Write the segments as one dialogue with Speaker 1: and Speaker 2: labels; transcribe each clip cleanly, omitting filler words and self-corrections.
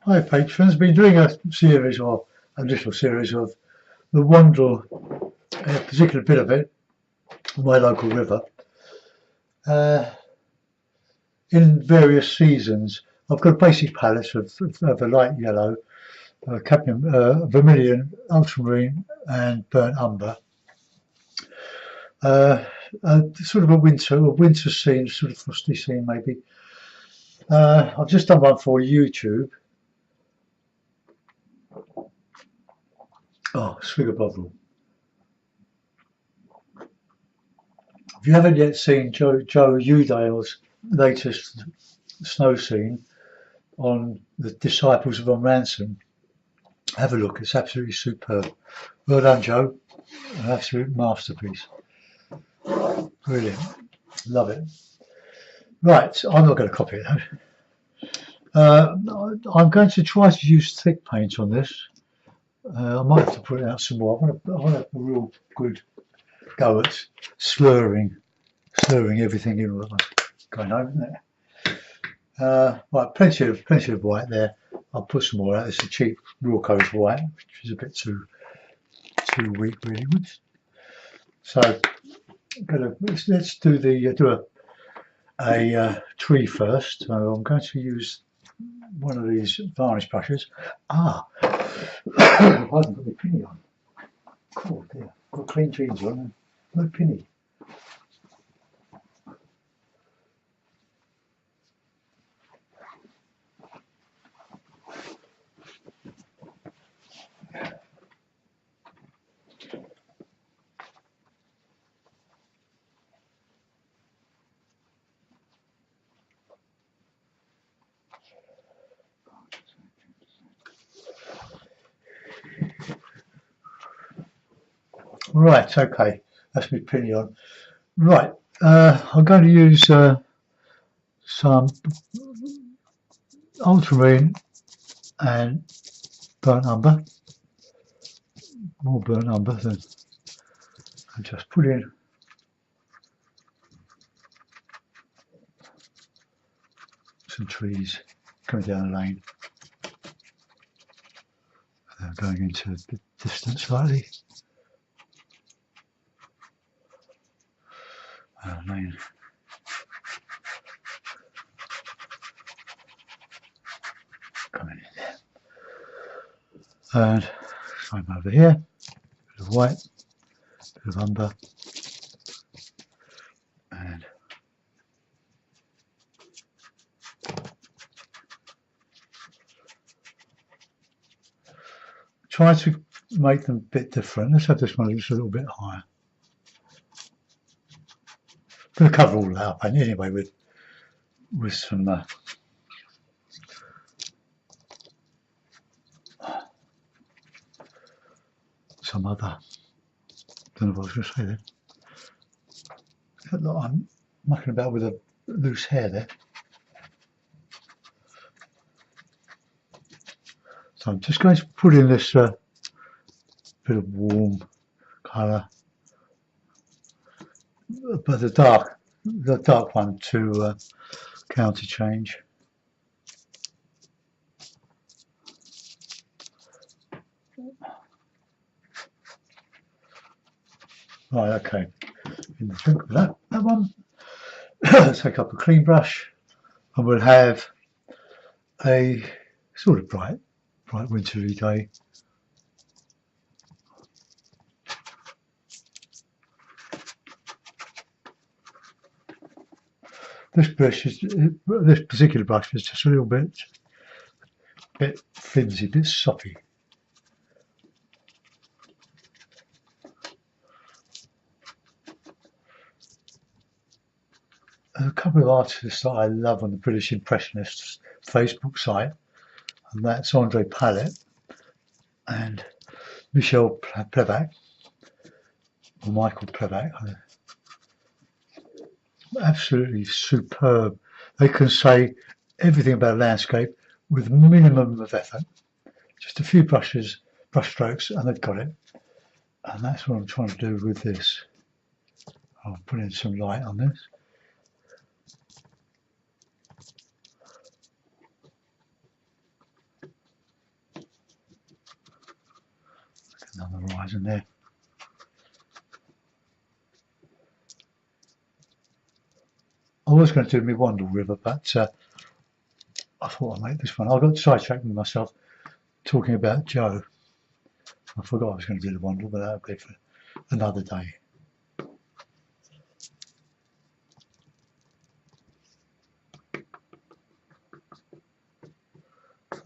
Speaker 1: Hi patrons, been doing a series or a little series of the Wandle, a particular bit of it, my local river, uh, in various seasons. I've got a basic palette of a light yellow, cadmium, vermilion, ultramarine and burnt umber. Sort of a winter scene, sort of frosty scene maybe. I've just done one for YouTube. Oh, swig a bottle. If you haven't yet seen Joe Udale's latest snow scene on the Disciples of On Ransom, have a look. It's absolutely superb. Well done, Joe. An absolute masterpiece. Brilliant. Love it. Right, I'm not going to copy it though. I'm going to try to use thick paint on this. I might have to put it out some more. I want to have a real good go at slurring everything in with going over there. Right, plenty of white there. I'll put some more out. It's a cheap Rawco's white, which is a bit too weak really. So let's do a tree first. So I'm going to use one of these varnish brushes. I haven't got my pinny on. Cool, dear. Got clean jeans on and no pinny. Right, okay, that's my pinny on. Right, I'm going to use some ultramarine and burnt umber, more burnt umber than I just put in some trees coming down the lane. Going into the distance slightly. Lane. Coming in there. And same over here. Bit of white, bit of umber, and try to make them a bit different. Let's have this one just a little bit higher. I'm going to cover all that up anyway with some other. Don't know what I was going to say there. Look, I'm mucking about with a loose hair there. So I'm just going to put in this bit of warm colour, but the dark one to counter change. Right, okay. In the drink with that one. Take up a clean brush, and we'll have a sort of bright wintry day. This particular brush is just a little bit flimsy, a bit soppy. There's a couple of artists that I love on the British Impressionists Facebook site, and that's Andre Palette and Michel Plevac, or Michael Plevac. Absolutely superb. They can say everything about a landscape with minimum of effort. Just a few brush strokes, and they've got it. And that's what I'm trying to do with this. I'll put in some light on this. on the horizon there. I was going to do my Wandle River, but I thought I'd make this one. I got sidetracked with myself talking about Joe. I forgot I was going to do the Wandle, but that'll be for another day.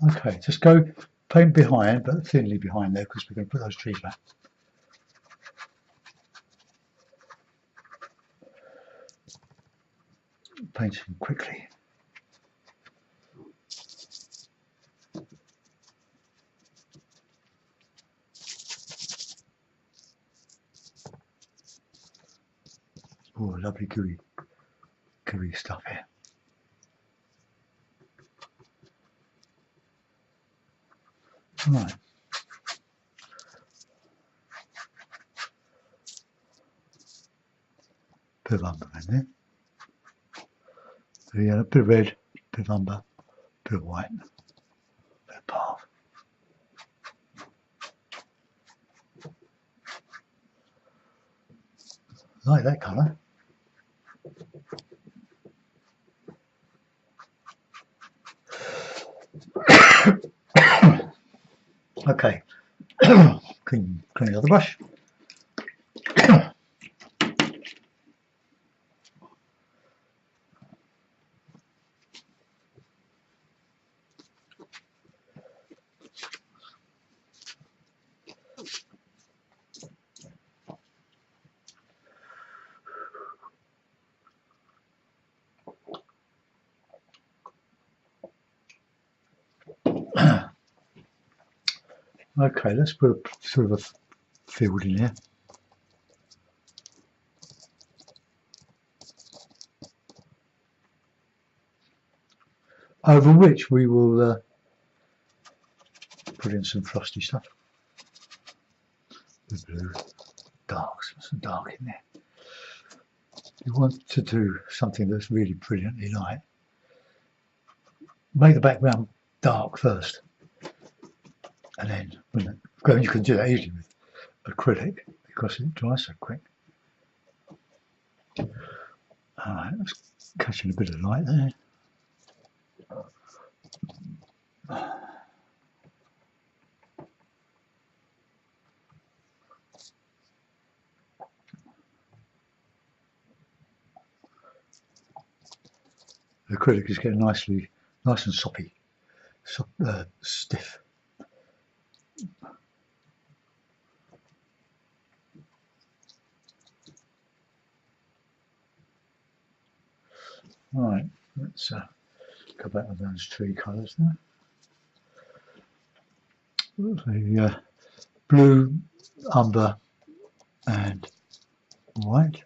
Speaker 1: Okay, just go paint behind, but thinly behind there, because we're going to put those trees back. Painting quickly. Oh, lovely gooey stuff here. Right. Bit of umber in there. Bit of yellow, bit of red, bit of umber, bit of white, bit of path. Like that colour. Okay. clean the other brush. Okay, let's put a sort of a field in here. Over which we will put in some frosty stuff. The blue, darks, some dark in there. You want to do something that's really brilliantly light. Make the background dark first, and then you can do that easily with acrylic because it dries so quick. Alright, let's catch in a bit of light there. The acrylic is getting nice and soppy, stiff. Right, let's go back with those tree colours now. The blue, umber, and white.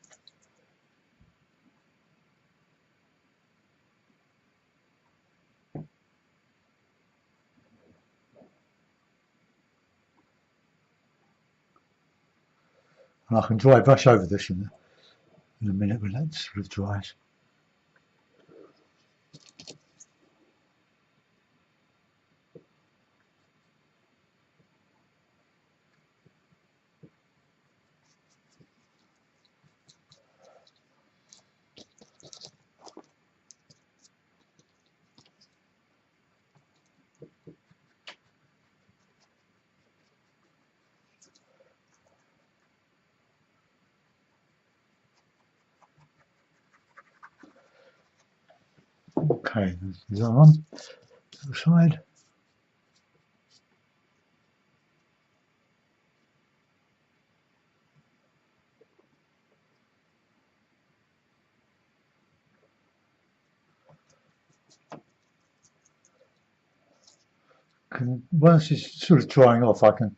Speaker 1: And I can dry brush over this in a minute when that sort of dries. Okay, there's the other one to the side. Once it's sort of drying off, I can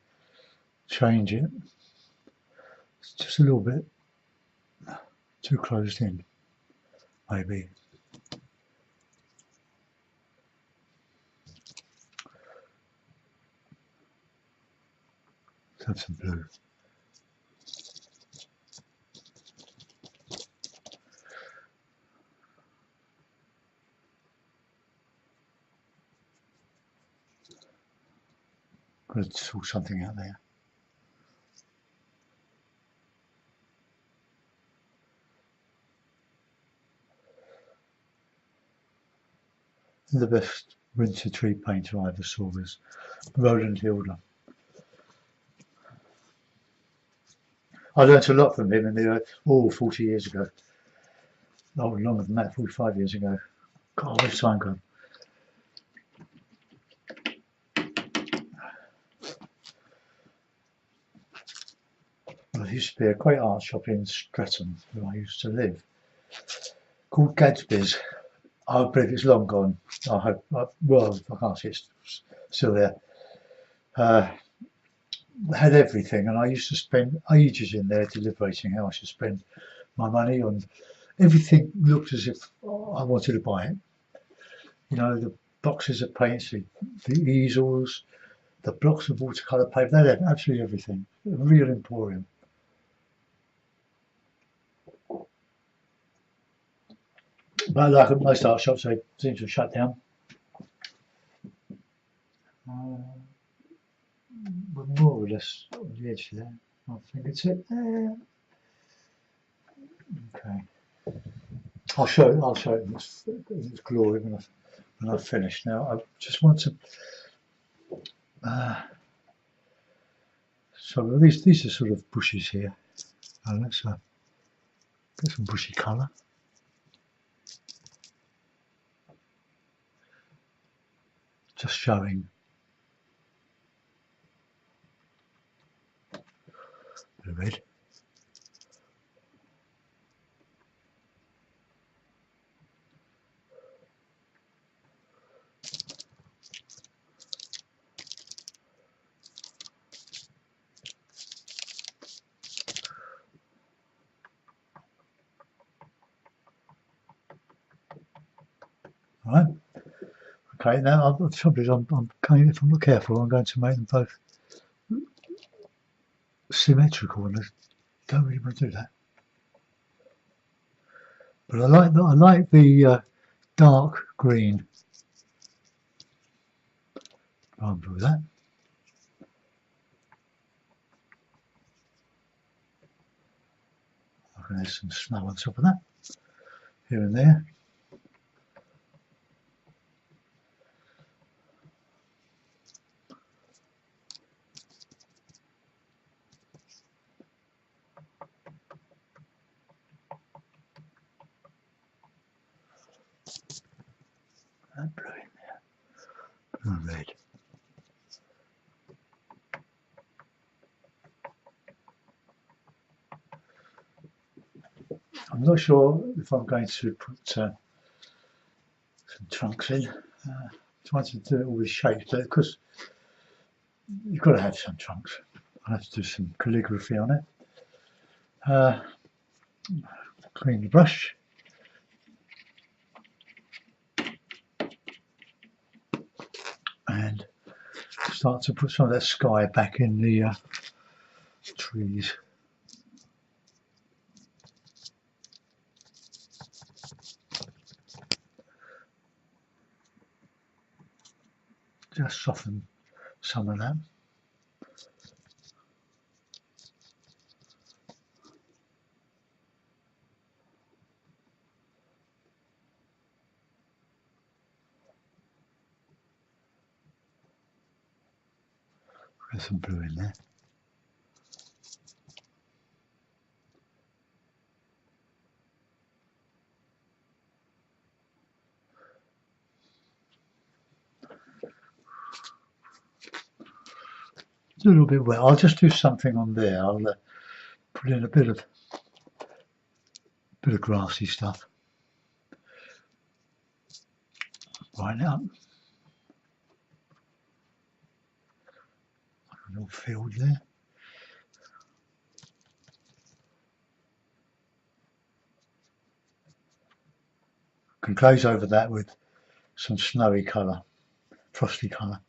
Speaker 1: change it. It's just a little bit too closed in, maybe. Let's have some blue. Got to sort something out there. The best winter tree painter I ever saw was Roland Hilder. I learnt a lot from him in the 40 years ago. Oh, longer than that, 45 years ago. God, where's time gone? Well, there used to be a great art shop in Streatham where I used to live called Gadsby's. I believe it's long gone. I hope, well, I can't see it's still there. Had everything, and I used to spend ages in there deliberating how I should spend my money on everything. Looked as if I wanted to buy it. You know, the boxes of paints, the easels, the blocks of watercolour paper, they had absolutely everything. A real emporium. But like most art shops, they seem to have shut down. We're more or less on the edge there. I think it's it there. Okay. I'll show it in its glory when I've finished. Now I just want to. So these are sort of bushes here. Let's get some bushy colour. Just showing the red. Right. Okay. Now the trouble is, I'm going. If I'm not careful, I'm going to make them both symmetrical, and I don't really want to do that. But I like the dark green. I'll do that. Okay, there's some snow on top of that, here and there. That blue in there, blue and red. I'm not sure if I'm going to put some trunks in. Trying to do it all with shapes, but because you've got to have some trunks. I'll have to do some calligraphy on it. Clean the brush. And start to put some of that sky back in the trees. Just soften some of that. There's some blue in there. It's a little bit wet. I'll just do something on there. I'll put in a bit of grassy stuff. Right now, a little field there. Can glaze over that with some snowy colour, frosty colour.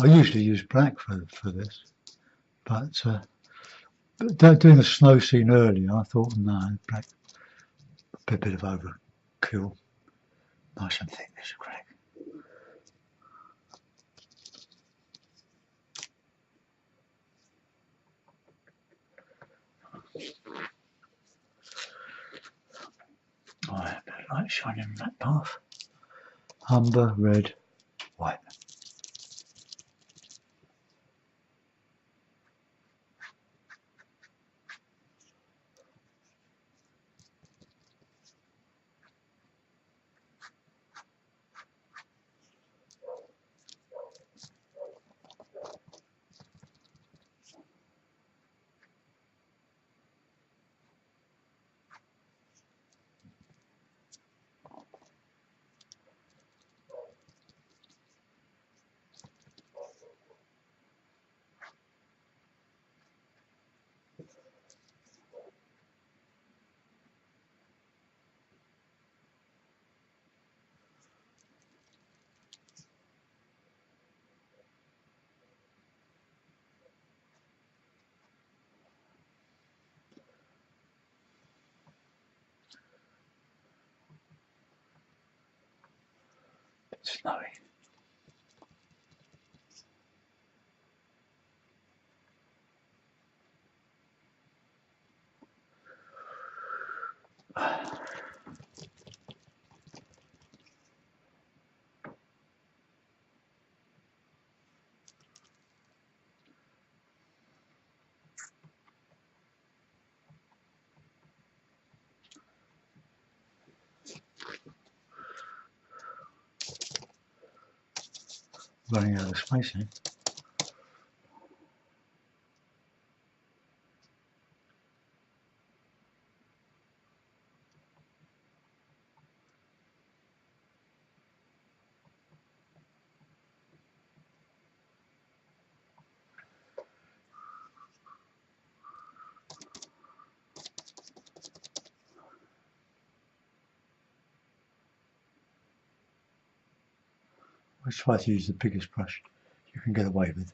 Speaker 1: I usually use black for this, but doing the snow scene earlier, I thought, no, black, a bit of overkill. Nice and thick, this acrylic. shining on that path. Umber, red, white. Snowy. Running out of space here. Let's try to use the biggest brush you can get away with.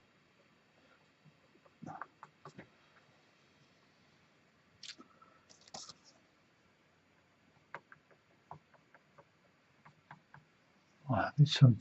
Speaker 1: Right, there's some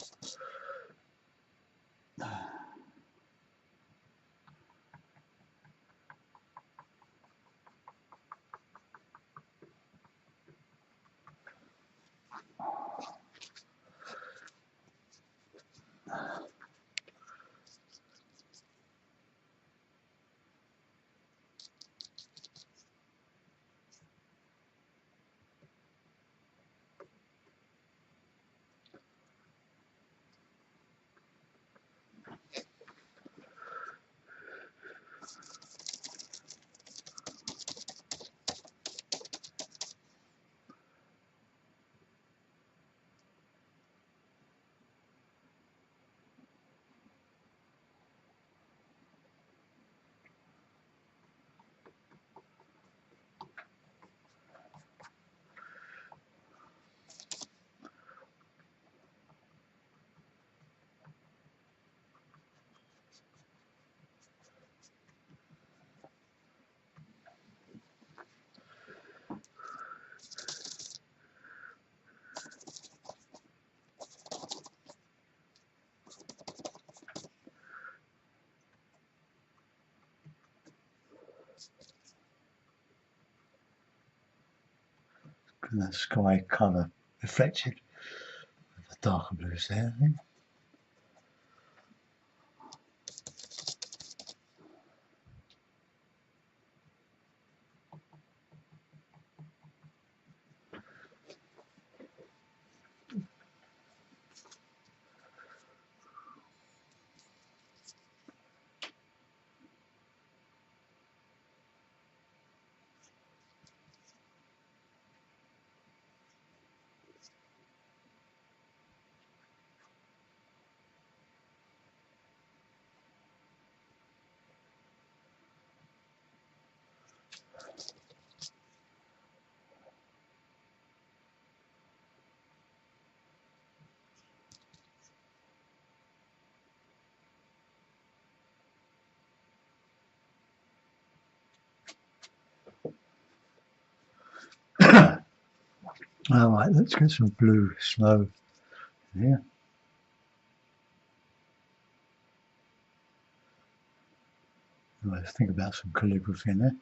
Speaker 1: that sky colour reflected with the darker blues there, I think. Alright, let's get some blue snow here. Let's think about some calligraphy in there.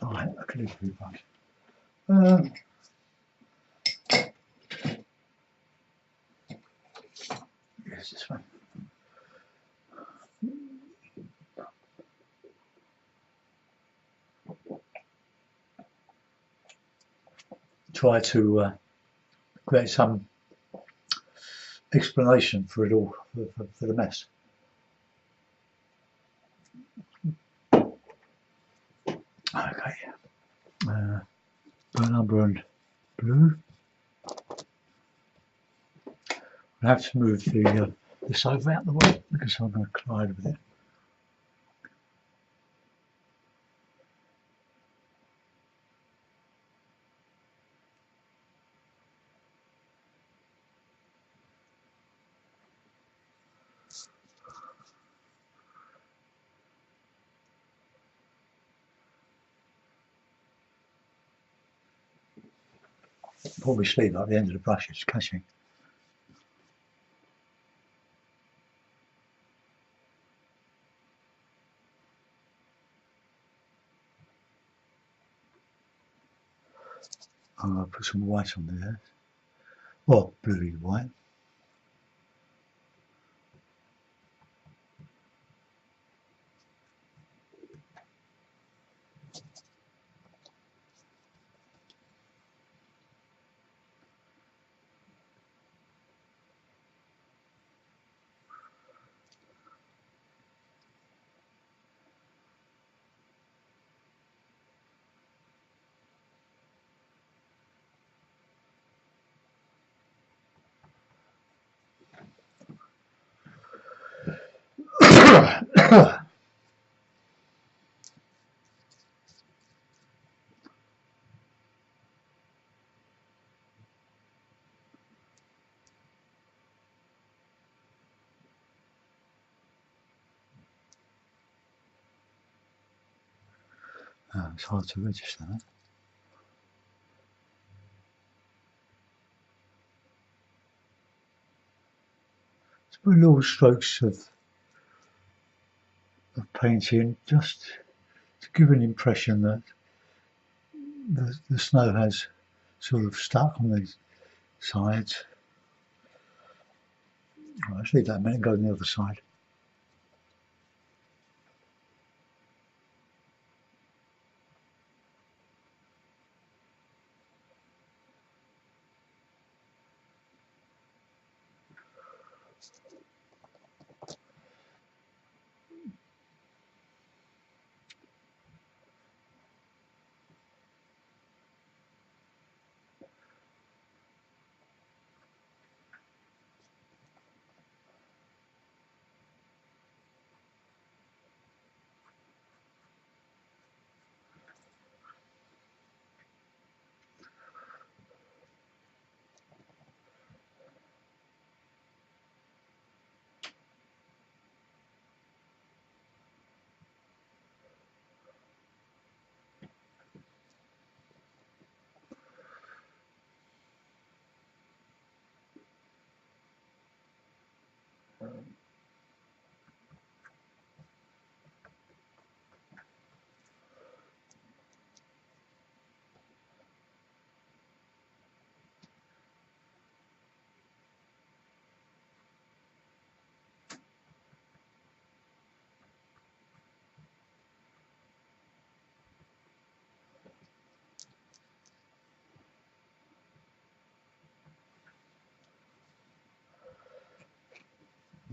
Speaker 1: Alright, a calligraphy brush. Yes, this one. Try to create some explanation for it all, for the mess. Okay. Burn umber and blue. I have to move the sofa out of the way because I'm going to collide with it. Probably sleep at the end of the brush, it's catching. I'm going to put some white on there, or bluey white. It's hard to register that. Let's put little strokes of painting just to give an impression that the snow has sort of stuck on these sides. Right, let's leave that a minute and go to the other side.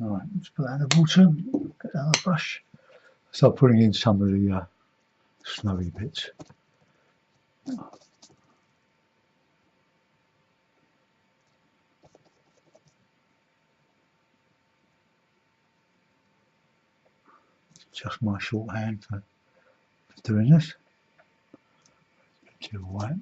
Speaker 1: Alright, let's put that in the water, get out of the brush. Start putting in some of the snowy bits. Just my shorthand for doing this. Too white.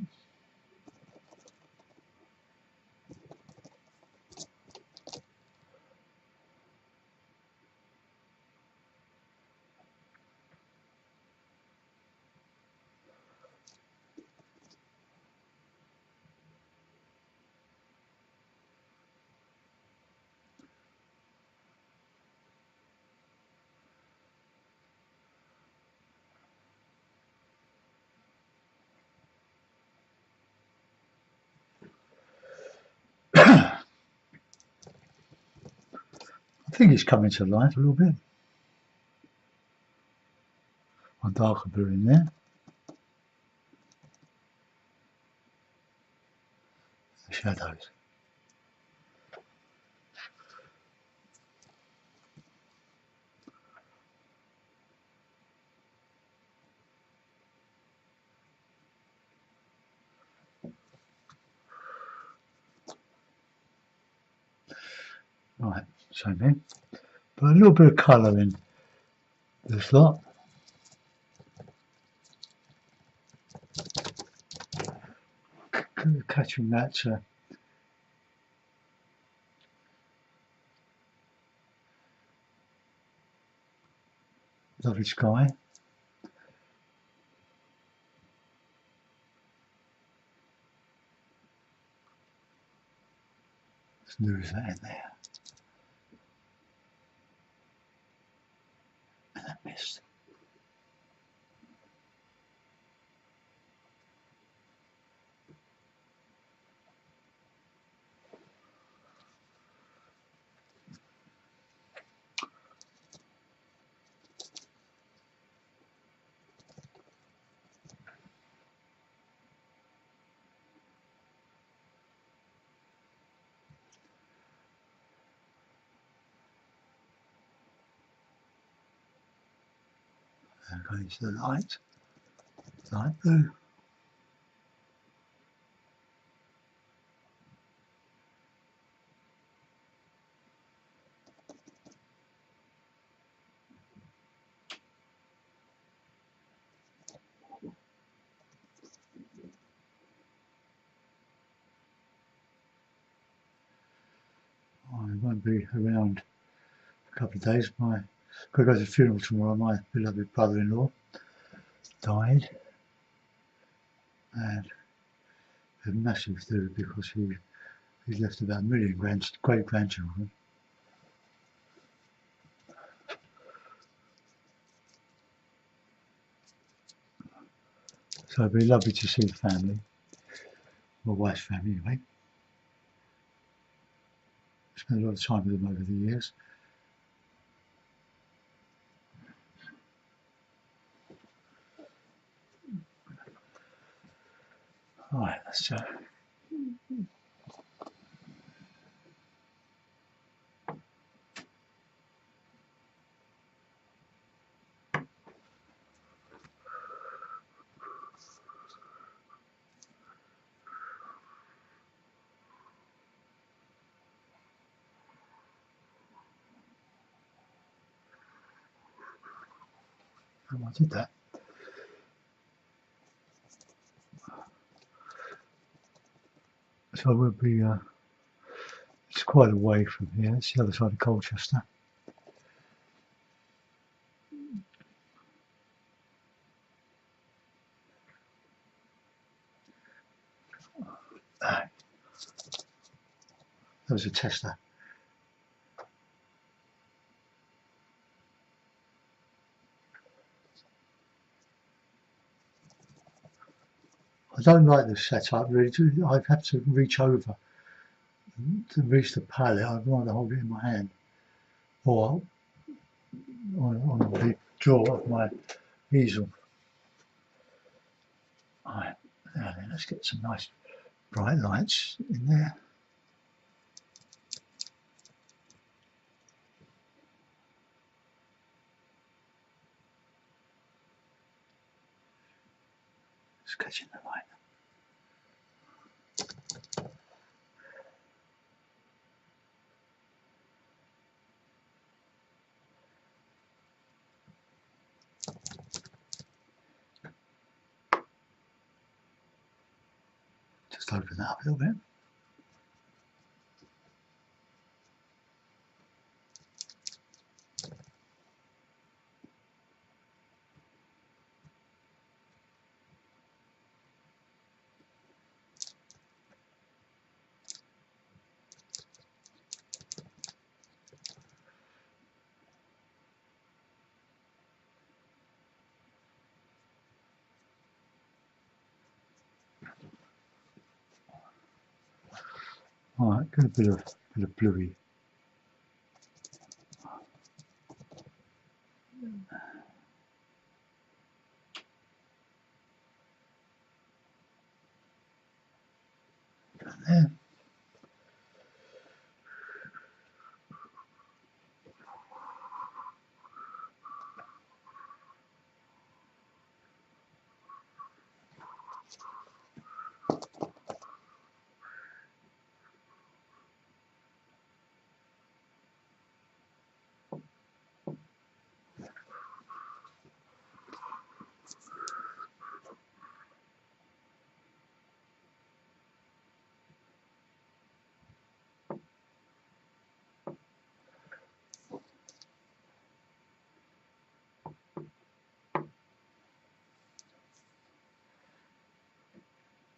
Speaker 1: think it's coming to life a little bit. My darker blue in there. The shadows. Right, same here. But a little bit of colour in this lot. Catching that lovely sky. Let's lose that in there. And that mist. And going into the light blue. I won't be around for a couple of days. I've got to go to the funeral tomorrow. My beloved brother-in-law died, and a massive do because he's left about 1 million great grandchildren. So it'd be lovely to see the family, my wife's family anyway. Spent a lot of time with them over the years. Alright, let's I did that. So we'll be it's quite away from here. It's the other side of Colchester. That was a tester. I don't like this setup really. I'd have to reach over to reach the palette. I'd rather hold it in my hand or on the drawer of my easel. Alright, now then, let's get some nice bright lights in there. Just catching the light. Just open that up a little bit. Alright, get a bit of bluey. Yeah.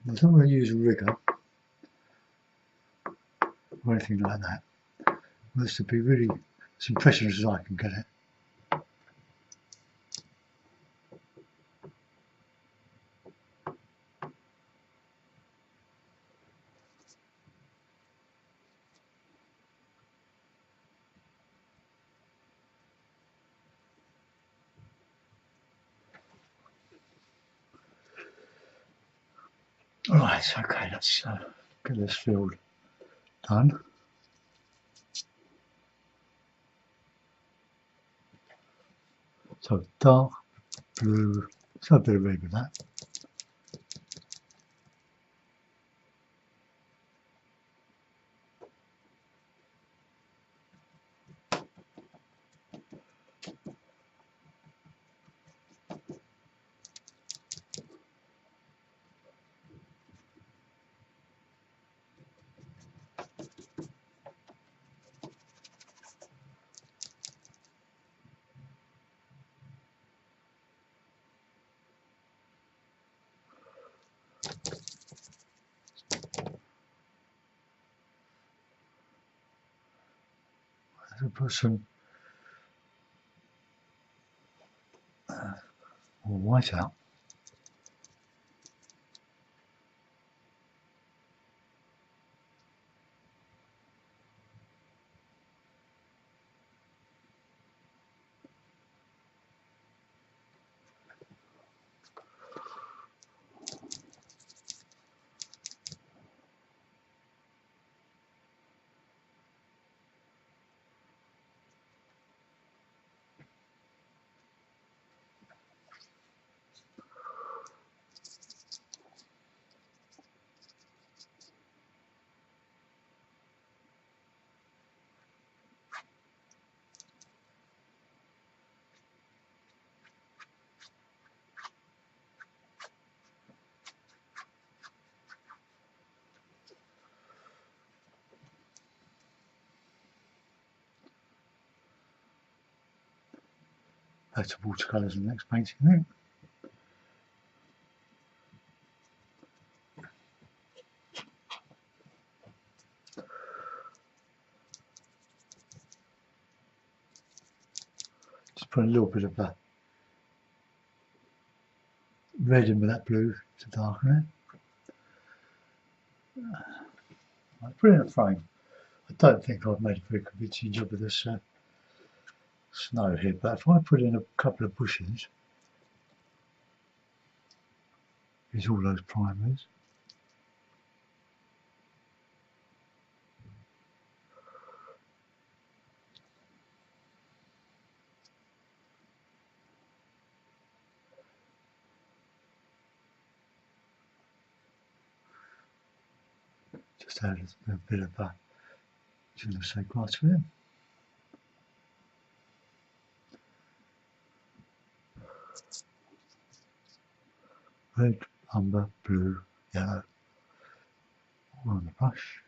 Speaker 1: I don't want to use a rigger or anything like that. This to be really as impressionist as I can get it. Right, okay, let's get this field done. So dark blue, so a bit of red with that. I'll put some white out. Back to watercolours in the next painting then. Just put a little bit of red in with that blue to darken it. Right, put it in a frame. I don't think I've made a very convincing job of this snow here, but if I put in a couple of bushes, here's all those primers. Just add a bit of je ne sais quoi to it. Red, umber, blue, yellow, all on the brush.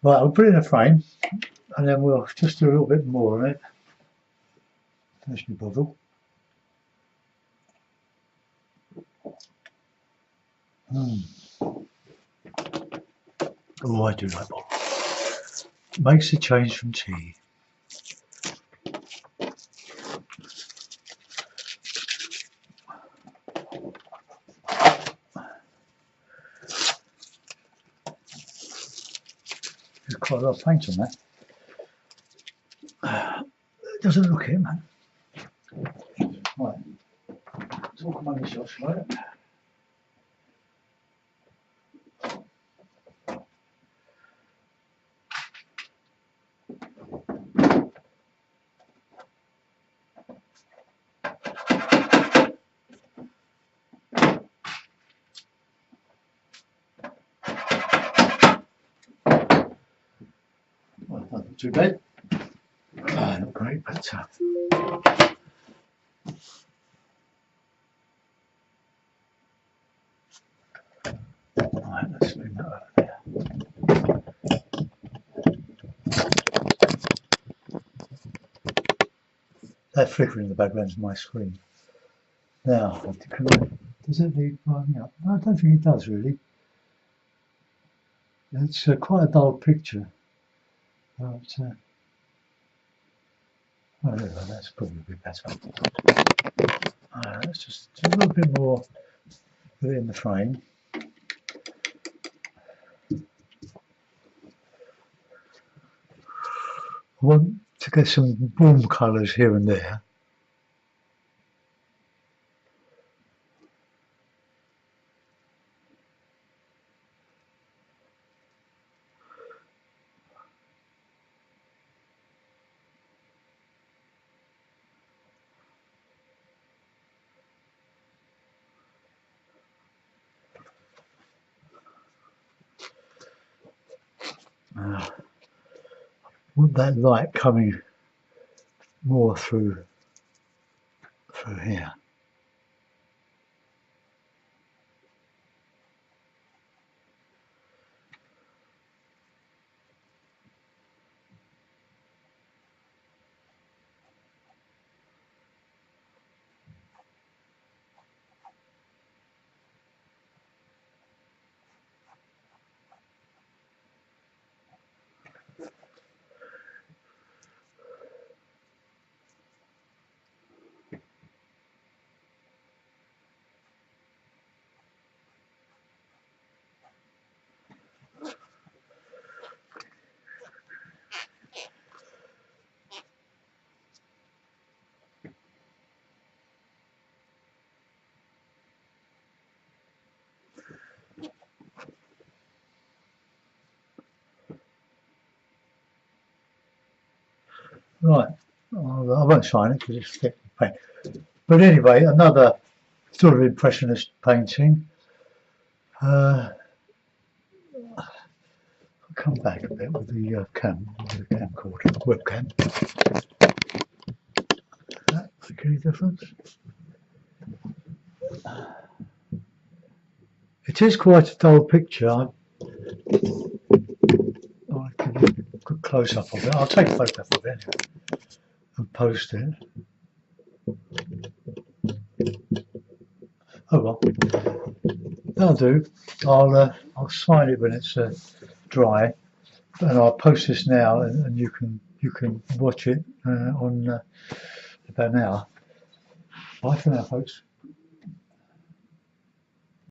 Speaker 1: Right, I'll put it in a frame and then we'll just do a little bit more on it. Finish my bottle. Oh, I do like bottle. Makes a change from tea. quite a lot of paint on that. It doesn't look it, man. Right. Talk among yourselves, right? Well, not too bad. Not great, but right, let's bring that over there. That flickering in the background is my screen. Now, does it need brightening up? No, I don't think it does really. It's quite a dull picture. But, oh, there we go, that's probably a bit better. Let's just do a little bit more within the frame. I want to get some warm colours here and there. Want that light coming more through here. Right, I won't shine it because it's thick paint. But anyway, another sort of Impressionist painting. I'll come back a bit with the camcorder, webcam. Does that make any difference? It is quite a dull picture. I'll give you a good close up of it. I'll take a photograph of it anyway and post it. Oh well, that'll do. I'll sign it when it's dry, and I'll post this now, and you can watch it on about an hour. Bye for now, folks.